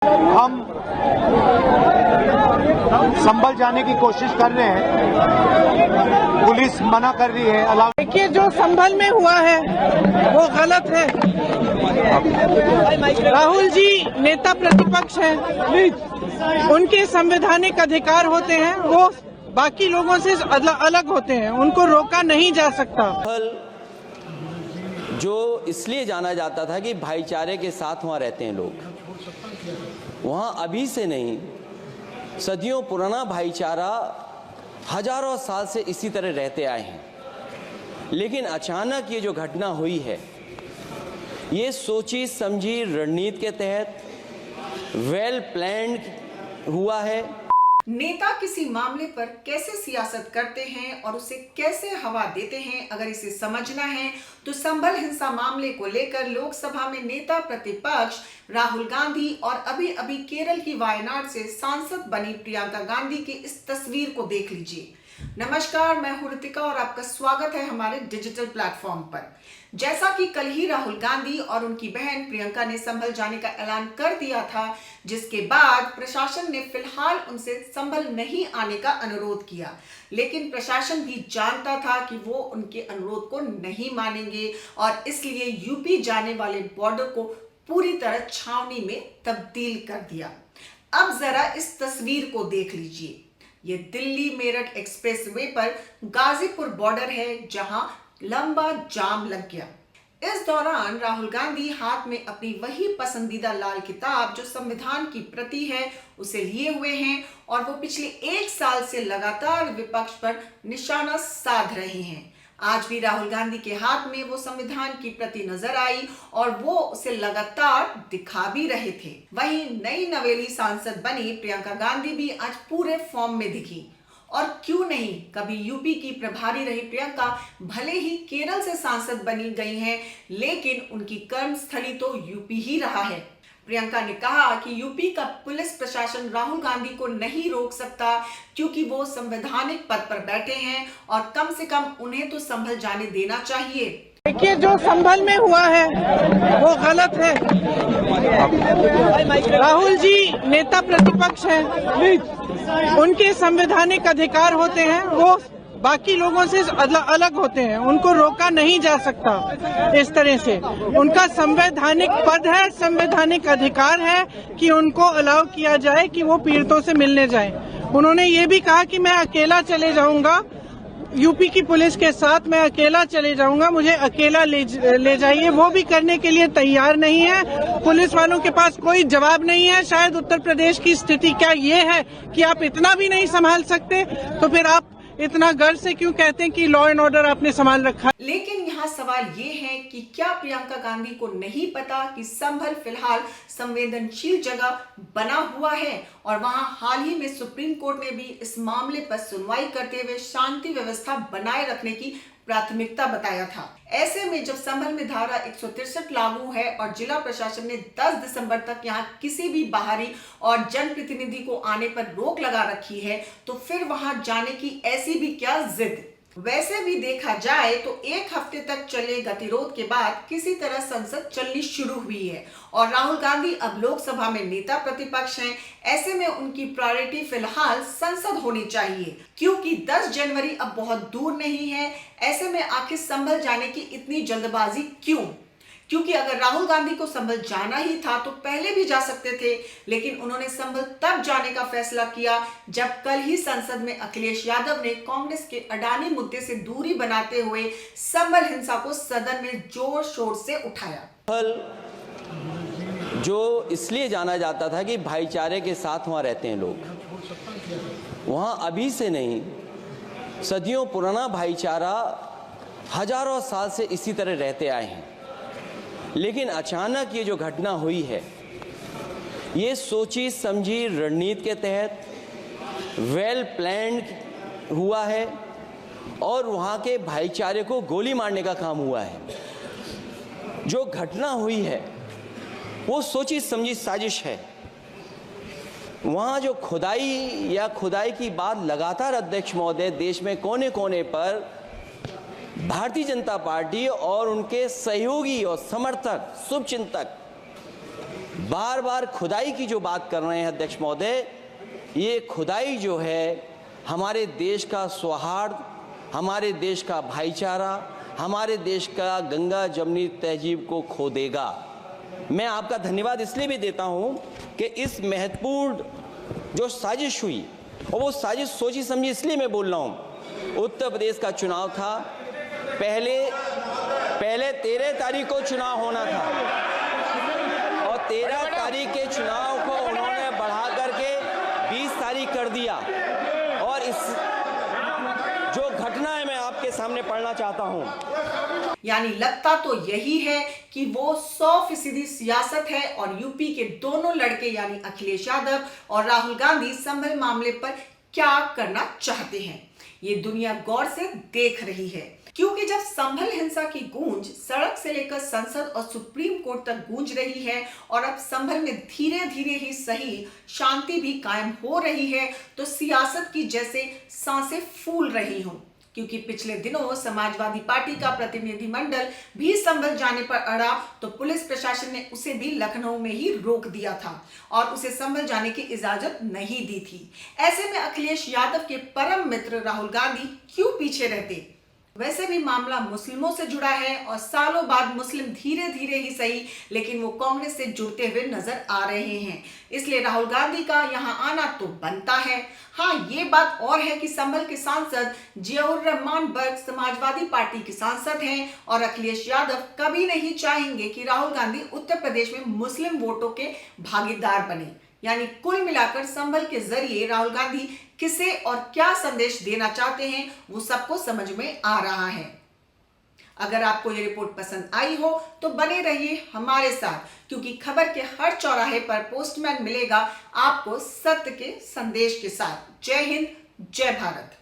हम संभल जाने की कोशिश कर रहे हैं, पुलिस मना कर रही है। देखिए, जो संभल में हुआ है वो गलत है। राहुल जी नेता प्रतिपक्ष हैं, उनके संवैधानिक अधिकार होते हैं, वो बाकी लोगों से अलग होते हैं, उनको रोका नहीं जा सकता। जो इसलिए जाना जाता था कि भाईचारे के साथ वहाँ रहते हैं लोग, वहाँ अभी से नहीं, सदियों पुराना भाईचारा हजारों साल से इसी तरह रहते आए हैं। लेकिन अचानक ये जो घटना हुई है, ये सोची समझी रणनीति के तहत वेल प्लान्ड हुआ है। नेता किसी मामले पर कैसे सियासत करते हैं और उसे कैसे हवा देते हैं, अगर इसे समझना है तो संभल हिंसा मामले को लेकर लोकसभा में नेता प्रतिपक्ष राहुल गांधी और अभी केरल की वायनाड से सांसद बनी प्रियंका गांधी की इस तस्वीर को देख लीजिए। नमस्कार, मैं हूं ऋतिका और आपका स्वागत है हमारे डिजिटल प्लेटफॉर्म पर। जैसा कि कल ही राहुल गांधी और उनकी बहन प्रियंका ने संभल जाने का ऐलान कर दिया था, जिसके बाद प्रशासन ने फिलहाल उनसे संभल नहीं आने का अनुरोध किया। लेकिन प्रशासन भी जानता था कि वो उनके अनुरोध को नहीं मानेंगे और इसलिए यूपी जाने वाले बॉर्डर को पूरी तरह छावनी में तब्दील कर दिया। अब जरा इस तस्वीर को देख लीजिए। ये दिल्ली मेरठ एक्सप्रेसवे पर गाजीपुर बॉर्डर है, जहां लंबा जाम लग गया। इस दौरान राहुल गांधी हाथ में अपनी वही पसंदीदा लाल किताब जो संविधान की प्रति है उसे लिए हुए हैं और वो पिछले 1 साल से लगातार विपक्ष पर निशाना साध रहे हैं। आज भी राहुल गांधी के हाथ में वो संविधान की प्रति नजर आई और वो उसे लगातार दिखा भी रहे थे। वहीं नई नवेली सांसद बनी प्रियंका गांधी भी आज पूरे फॉर्म में दिखी। और क्यों नहीं, कभी यूपी की प्रभारी रही प्रियंका भले ही केरल से सांसद बनी गई हैं, लेकिन उनकी कर्मस्थली तो यूपी ही रहा है। प्रियंका ने कहा कि यूपी का पुलिस प्रशासन राहुल गांधी को नहीं रोक सकता क्योंकि वो संवैधानिक पद पर बैठे हैं और कम से कम उन्हें तो संभल जाने देना चाहिए। देखिए, जो संभल में हुआ है वो गलत है। राहुल जी नेता प्रतिपक्ष हैं, उनके संवैधानिक अधिकार होते हैं, वो बाकी लोगों से अलग होते हैं, उनको रोका नहीं जा सकता। इस तरह से उनका संवैधानिक पद है, संवैधानिक अधिकार है कि उनको अलाउ किया जाए कि वो पीड़ितों से मिलने जाएं। उन्होंने ये भी कहा कि मैं अकेला चले जाऊंगा, यूपी की पुलिस के साथ मैं अकेला चले जाऊंगा, मुझे अकेला ले जाइए। वो भी करने के लिए तैयार नहीं है। पुलिस वालों के पास कोई जवाब नहीं है। शायद उत्तर प्रदेश की स्थिति क्या ये है कि आप इतना भी नहीं संभाल सकते, तो फिर आप इतना गर्व से क्यों कहते हैं कि लॉ एंड ऑर्डर आपने संभाल रखा? लेकिन यहाँ सवाल ये है कि क्या प्रियंका गांधी को नहीं पता कि संभल फिलहाल संवेदनशील जगह बना हुआ है और वहां हाल ही में सुप्रीम कोर्ट ने भी इस मामले पर सुनवाई करते हुए शांति व्यवस्था बनाए रखने की प्राथमिकता बताया था। ऐसे में जब संभल में धारा 163 लागू है और जिला प्रशासन ने 10 दिसंबर तक यहां किसी भी बाहरी और जनप्रतिनिधि को आने पर रोक लगा रखी है, तो फिर वहां जाने की ऐसी भी क्या जिद? वैसे भी देखा जाए तो 1 हफ्ते तक चले गतिरोध के बाद किसी तरह संसद चलनी शुरू हुई है और राहुल गांधी अब लोकसभा में नेता प्रतिपक्ष हैं। ऐसे में उनकी प्रायोरिटी फिलहाल संसद होनी चाहिए, क्योंकि 10 जनवरी अब बहुत दूर नहीं है। ऐसे में आखिर संभल जाने की इतनी जल्दबाजी क्यों? क्योंकि अगर राहुल गांधी को संभल जाना ही था तो पहले भी जा सकते थे, लेकिन उन्होंने संभल तब जाने का फैसला किया जब कल ही संसद में अखिलेश यादव ने कांग्रेस के अडानी मुद्दे से दूरी बनाते हुए संभल हिंसा को सदन में जोर शोर से उठाया। जो इसलिए जाना जाता था कि भाईचारे के साथ वहाँ रहते हैं लोग, वहाँ अभी से नहीं, सदियों पुराना भाईचारा हजारों साल से इसी तरह रहते आए हैं। लेकिन अचानक ये जो घटना हुई है, ये सोची समझी रणनीति के तहत वेल प्लान्ड हुआ है और वहाँ के भाईचारे को गोली मारने का काम हुआ है। जो घटना हुई है वो सोची समझी साजिश है। वहाँ जो खुदाई की बात लगातार अध्यक्ष महोदय देश में कोने कोने पर भारतीय जनता पार्टी और उनके सहयोगी और समर्थक शुभचिंतक बार बार खुदाई की जो बात कर रहे हैं अध्यक्ष महोदय, ये खुदाई जो है हमारे देश का सौहार्द, हमारे देश का भाईचारा, हमारे देश का गंगा जमनी तहजीब को खो देगा। मैं आपका धन्यवाद इसलिए भी देता हूं कि इस महत्वपूर्ण जो साजिश हुई, और वो साजिश सोची समझी इसलिए मैं बोल रहा हूं। उत्तर प्रदेश का चुनाव था, पहले 13 तारीख को चुनाव होना था और 13 तारीख के चुनाव को उन्होंने बढ़ा करके 20 तारीख कर दिया। और इस जो घटना है मैं आपके सामने पढ़ना चाहता हूं। यानी लगता तो यही है कि वो 100% सियासत है और यूपी के दोनों लड़के यानी अखिलेश यादव और राहुल गांधी संभल मामले पर क्या करना चाहते हैं, ये दुनिया गौर से देख रही है। क्योंकि जब संभल हिंसा की गूंज सड़क से लेकर संसद और सुप्रीम कोर्ट तक गूंज रही है और अब संभल में धीरे धीरे ही सही शांति भी कायम हो रही है, तो सियासत की जैसे सांसें फूल रही हों। क्योंकि पिछले दिनों समाजवादी पार्टी का प्रतिनिधिमंडल भी संभल जाने पर अड़ा, तो पुलिस प्रशासन ने उसे भी लखनऊ में ही रोक दिया था और उसे संभल जाने की इजाजत नहीं दी थी। ऐसे में अखिलेश यादव के परम मित्र राहुल गांधी क्यों पीछे रहते? वैसे भी मामला मुस्लिमों से जुड़ा है और सालों बाद मुस्लिम धीरे धीरे ही सही लेकिन वो कांग्रेस से जुड़ते हुए नजर आ रहे हैं, इसलिए राहुल गांधी का यहां आना तो बनता है। हाँ, ये बात और है कि संभल के सांसद जियाउर रहमान बर्क समाजवादी पार्टी के सांसद हैं और अखिलेश यादव कभी नहीं चाहेंगे कि राहुल गांधी उत्तर प्रदेश में मुस्लिम वोटों के भागीदार बने। यानी कुल मिलाकर संभल के जरिए राहुल गांधी किसे और क्या संदेश देना चाहते हैं वो सबको समझ में आ रहा है। अगर आपको ये रिपोर्ट पसंद आई हो तो बने रहिए हमारे साथ, क्योंकि खबर के हर चौराहे पर पोस्टमैन मिलेगा आपको सत्य के संदेश के साथ। जय हिंद, जय भारत।